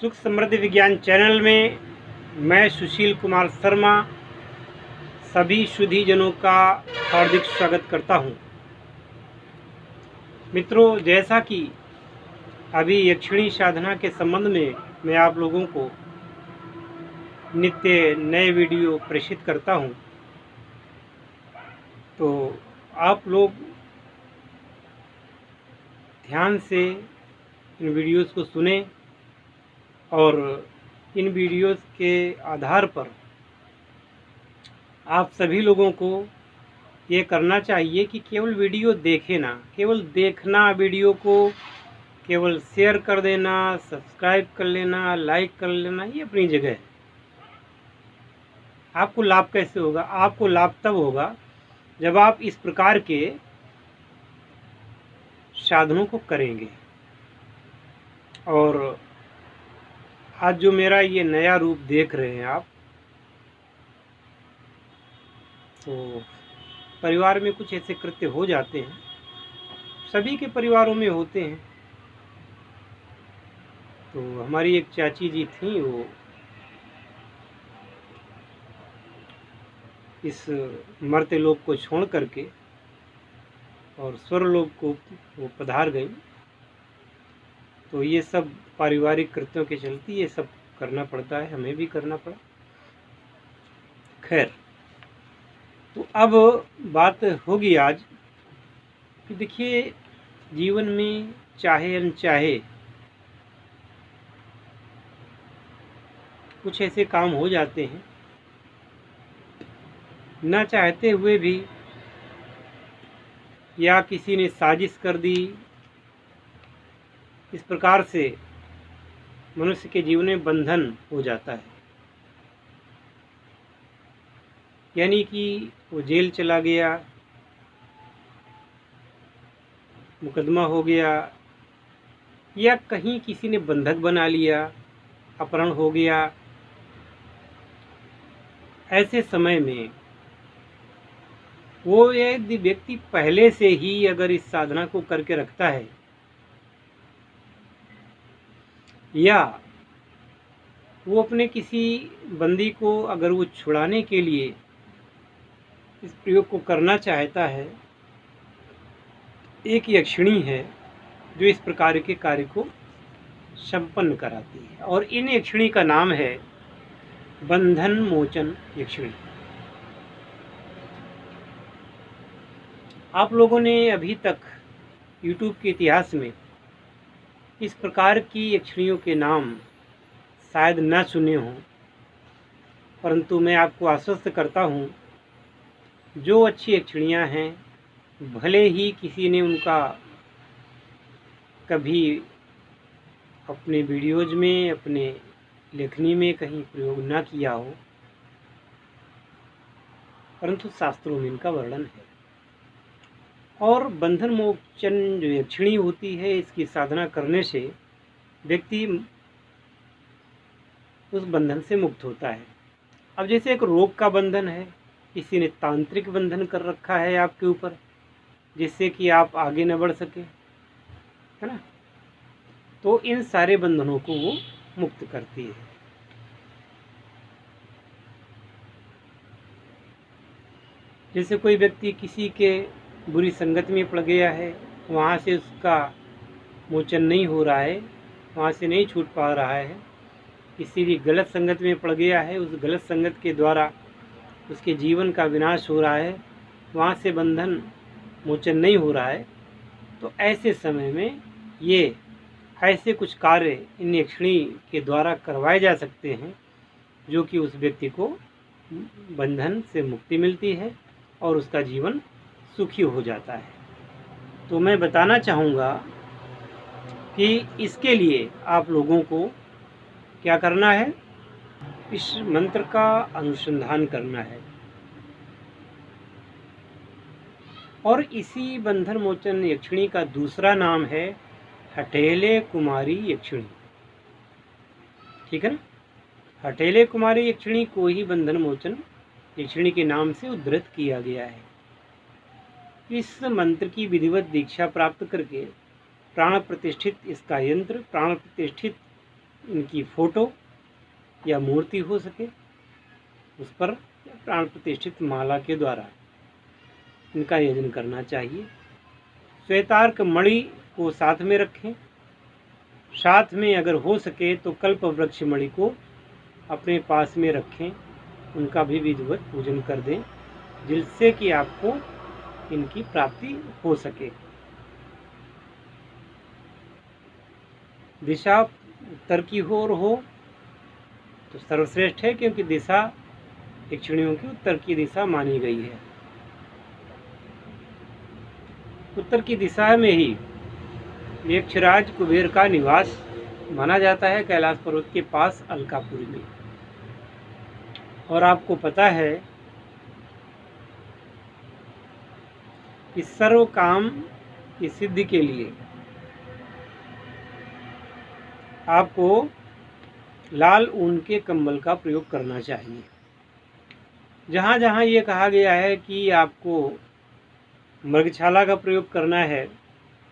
सुख समृद्धि विज्ञान चैनल में मैं सुशील कुमार शर्मा सभी शुद्धिजनों का हार्दिक स्वागत करता हूं। मित्रों, जैसा कि अभी यक्षिणी साधना के संबंध में मैं आप लोगों को नित्य नए वीडियो प्रेषित करता हूं, तो आप लोग ध्यान से इन वीडियोस को सुनें और इन वीडियोस के आधार पर आप सभी लोगों को ये करना चाहिए कि केवल वीडियो देखें ना, केवल देखना, वीडियो को केवल शेयर कर देना, सब्सक्राइब कर लेना, लाइक कर लेना, ये अपनी जगह है। आपको लाभ कैसे होगा? आपको लाभ तब होगा जब आप इस प्रकार के साधनों को करेंगे। और आज जो मेरा ये नया रूप देख रहे हैं आप, तो परिवार में कुछ ऐसे कृत्य हो जाते हैं, सभी के परिवारों में होते हैं। तो हमारी एक चाची जी थी, वो इस मर्त्य लोक को छोड़ करके और स्वर्गलोक को वो पधार गई। तो ये सब पारिवारिक कृत्यों के चलते ये सब करना पड़ता है, हमें भी करना पड़ा। खैर, तो अब बात होगी आज कि देखिए, जीवन में चाहे अनचाहे कुछ ऐसे काम हो जाते हैं, ना चाहते हुए भी, या किसी ने साजिश कर दी। इस प्रकार से मनुष्य के जीवन में बंधन हो जाता है, यानी कि वो जेल चला गया, मुकदमा हो गया, या कहीं किसी ने बंधक बना लिया, अपहरण हो गया। ऐसे समय में वो यदि व्यक्ति पहले से ही अगर इस साधना को करके रखता है, या वो अपने किसी बंदी को अगर वो छुड़ाने के लिए इस प्रयोग को करना चाहता है, एक यक्षिणी है जो इस प्रकार के कार्य को संपन्न कराती है, और इन यक्षिणी का नाम है बंधन मोचन यक्षिणी। आप लोगों ने अभी तक YouTube के इतिहास में इस प्रकार की यक्षिणियों के नाम शायद न सुने हों, परंतु मैं आपको आश्वस्त करता हूँ, जो अच्छी यक्षिणियाँ हैं, भले ही किसी ने उनका कभी अपने वीडियोज में, अपने लेखनी में कहीं प्रयोग न किया हो, परंतु शास्त्रों में इनका वर्णन है। और बंधन मोचन जो यक्षिणी होती है, इसकी साधना करने से व्यक्ति उस बंधन से मुक्त होता है। अब जैसे एक रोग का बंधन है, किसी ने तांत्रिक बंधन कर रखा है आपके ऊपर, जिससे कि आप आगे न बढ़ सके, है ना, तो इन सारे बंधनों को वो मुक्त करती है। जैसे कोई व्यक्ति किसी के बुरी संगत में पड़ गया है, वहाँ से उसका मोचन नहीं हो रहा है, वहाँ से नहीं छूट पा रहा है, किसी भी गलत संगत में पड़ गया है, उस गलत संगत के द्वारा उसके जीवन का विनाश हो रहा है, वहाँ से बंधन मोचन नहीं हो रहा है, तो ऐसे समय में ये ऐसे कुछ कार्य इन यक्षिणी के द्वारा करवाए जा सकते हैं, जो कि उस व्यक्ति को बंधन से मुक्ति मिलती है और उसका जीवन सुखी हो जाता है। तो मैं बताना चाहूँगा कि इसके लिए आप लोगों को क्या करना है, इस मंत्र का अनुसंधान करना है। और इसी बंधन मोचन यक्षिणी का दूसरा नाम है हठेले कुमारी यक्षिणी, ठीक है ना। हठेले कुमारी यक्षिणी को ही बंधन मोचन यक्षिणी के नाम से उद्धृत किया गया है। इस मंत्र की विधिवत दीक्षा प्राप्त करके प्राण प्रतिष्ठित इसका यंत्र, प्राण प्रतिष्ठित इनकी फोटो या मूर्ति हो सके उस पर प्राण प्रतिष्ठित माला के द्वारा इनका यजन करना चाहिए। श्वेतार्क मणि को साथ में रखें। साथ में अगर हो सके तो कल्प वृक्ष मणि को अपने पास में रखें, उनका भी विधिवत पूजन कर दें, जिससे कि आपको इनकी प्राप्ति हो सके। दिशा उत्तर की ओर हो तो सर्वश्रेष्ठ है, क्योंकि दिशा यक्षिणियों की उत्तर की दिशा मानी गई है। उत्तर की दिशा में ही यक्षराज कुबेर का निवास माना जाता है, कैलाश पर्वत के पास अलकापुरी में। और आपको पता है कि सर्व काम की सिद्धि के लिए आपको लाल ऊन के कंबल का प्रयोग करना चाहिए। जहाँ जहाँ ये कहा गया है कि आपको मृगछाला का प्रयोग करना है,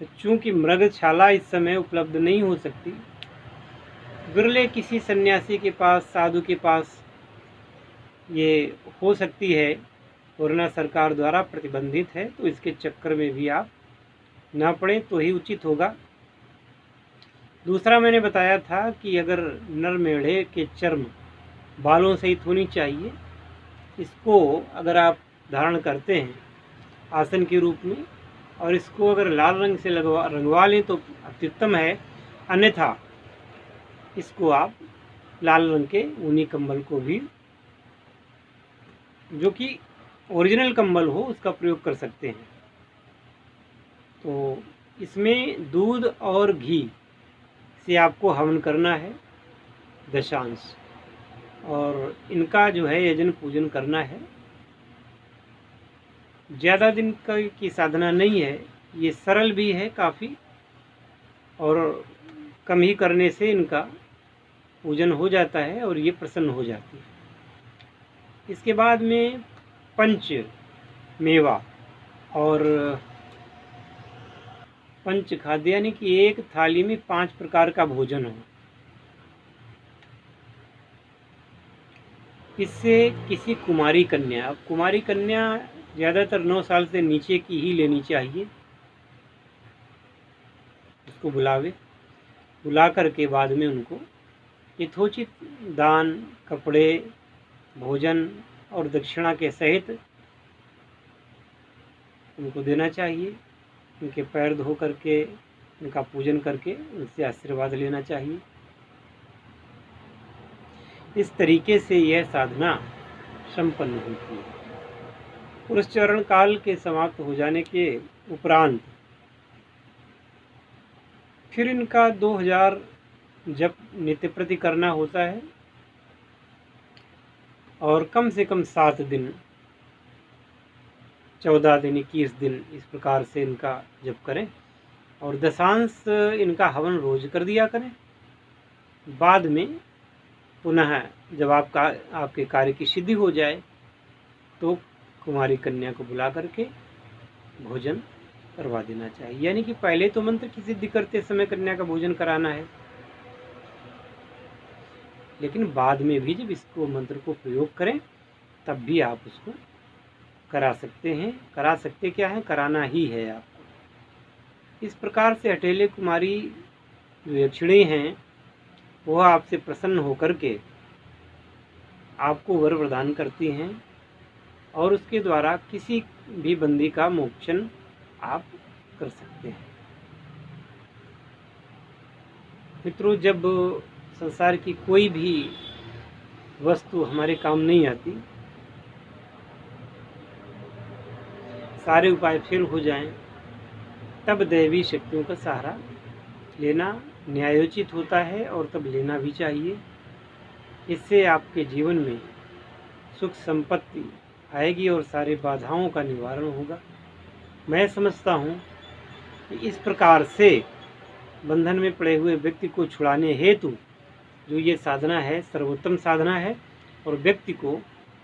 तो चूंकि मृगछाला इस समय उपलब्ध नहीं हो सकती, विरले किसी सन्यासी के पास, साधु के पास ये हो सकती है, कोरोना सरकार द्वारा प्रतिबंधित है, तो इसके चक्कर में भी आप ना पड़ें तो ही उचित होगा। दूसरा मैंने बताया था कि अगर नर मेढ़े के चर्म बालों सहित होनी चाहिए, इसको अगर आप धारण करते हैं आसन के रूप में और इसको अगर लाल रंग से रंगवा लें तो अत्युत्तम है, अन्यथा इसको आप लाल रंग के ऊनी कंबल को भी, जो कि ओरिजिनल कंबल हो, उसका प्रयोग कर सकते हैं। तो इसमें दूध और घी से आपको हवन करना है दशांश, और इनका जो है यजन पूजन करना है। ज़्यादा दिन की साधना नहीं है, ये सरल भी है काफ़ी, और कम ही करने से इनका पूजन हो जाता है और ये प्रसन्न हो जाती है। इसके बाद में पंच मेवा और पंच खाद्य, यानी कि एक थाली में 5 प्रकार का भोजन हो। इससे किसी कुमारी कन्या, अब कुमारी कन्या ज़्यादातर 9 साल से नीचे की ही लेनी चाहिए, उसको बुला करके बाद में उनको यथोचित दान, कपड़े, भोजन और दक्षिणा के सहित उनको देना चाहिए। उनके पैर धो करके, उनका पूजन करके उनसे आशीर्वाद लेना चाहिए। इस तरीके से यह साधना संपन्न होती है। पुरस्चरण काल के समाप्त हो जाने के उपरांत फिर इनका 2000 जप नित्य प्रति करना होता है, और कम से कम 7 दिन, 14 दिन, 21 दिन इस प्रकार से इनका जप करें, और दशांश इनका हवन रोज कर दिया करें। बाद में पुनः जब आपके कार्य की सिद्धि हो जाए तो कुमारी कन्या को बुला करके भोजन करवा देना चाहिए। यानी कि पहले तो मंत्र की सिद्धि करते समय कन्या का भोजन कराना है, लेकिन बाद में भी जब इसको मंत्र को प्रयोग करें तब भी आप उसको करा सकते हैं। करा सकते क्या है, कराना ही है आपको। इस प्रकार से अटेले कुमारी जो यक्षिणी हैं वह आपसे प्रसन्न होकर के आपको वर प्रदान करती हैं, और उसके द्वारा किसी भी बंदी का मोक्षण आप कर सकते हैं। मित्रों, जब संसार की कोई भी वस्तु हमारे काम नहीं आती, सारे उपाय फेल हो जाएं, तब दैवी शक्तियों का सहारा लेना न्यायोचित होता है, और तब लेना भी चाहिए। इससे आपके जीवन में सुख संपत्ति आएगी और सारी बाधाओं का निवारण होगा। मैं समझता हूँ कि इस प्रकार से बंधन में पड़े हुए व्यक्ति को छुड़ाने हेतु जो ये साधना है सर्वोत्तम साधना है, और व्यक्ति को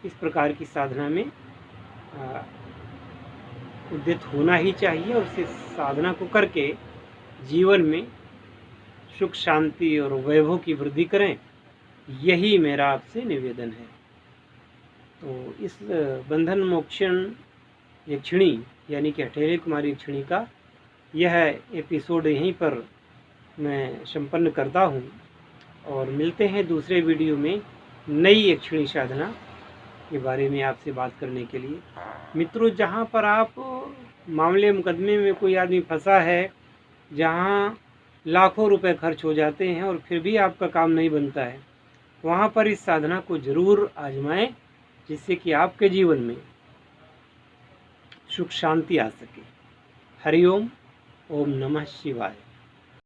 इस प्रकार की साधना में उद्यत होना ही चाहिए, और इस साधना को करके जीवन में सुख शांति और वैभव की वृद्धि करें, यही मेरा आपसे निवेदन है। तो इस बंधन मोक्षण यक्षिणी यानी कि हठेली कुमारी यक्षिणी का यह एपिसोड यहीं पर मैं संपन्न करता हूँ और मिलते हैं दूसरे वीडियो में नई यक्षिणी साधना के बारे में आपसे बात करने के लिए। मित्रों, जहाँ पर आप मामले मुकदमे में कोई आदमी फंसा है, जहाँ लाखों रुपए खर्च हो जाते हैं और फिर भी आपका काम नहीं बनता है, वहाँ पर इस साधना को ज़रूर आजमाएं, जिससे कि आपके जीवन में सुख शांति आ सके। हरिओम, ओम नमः शिवाय।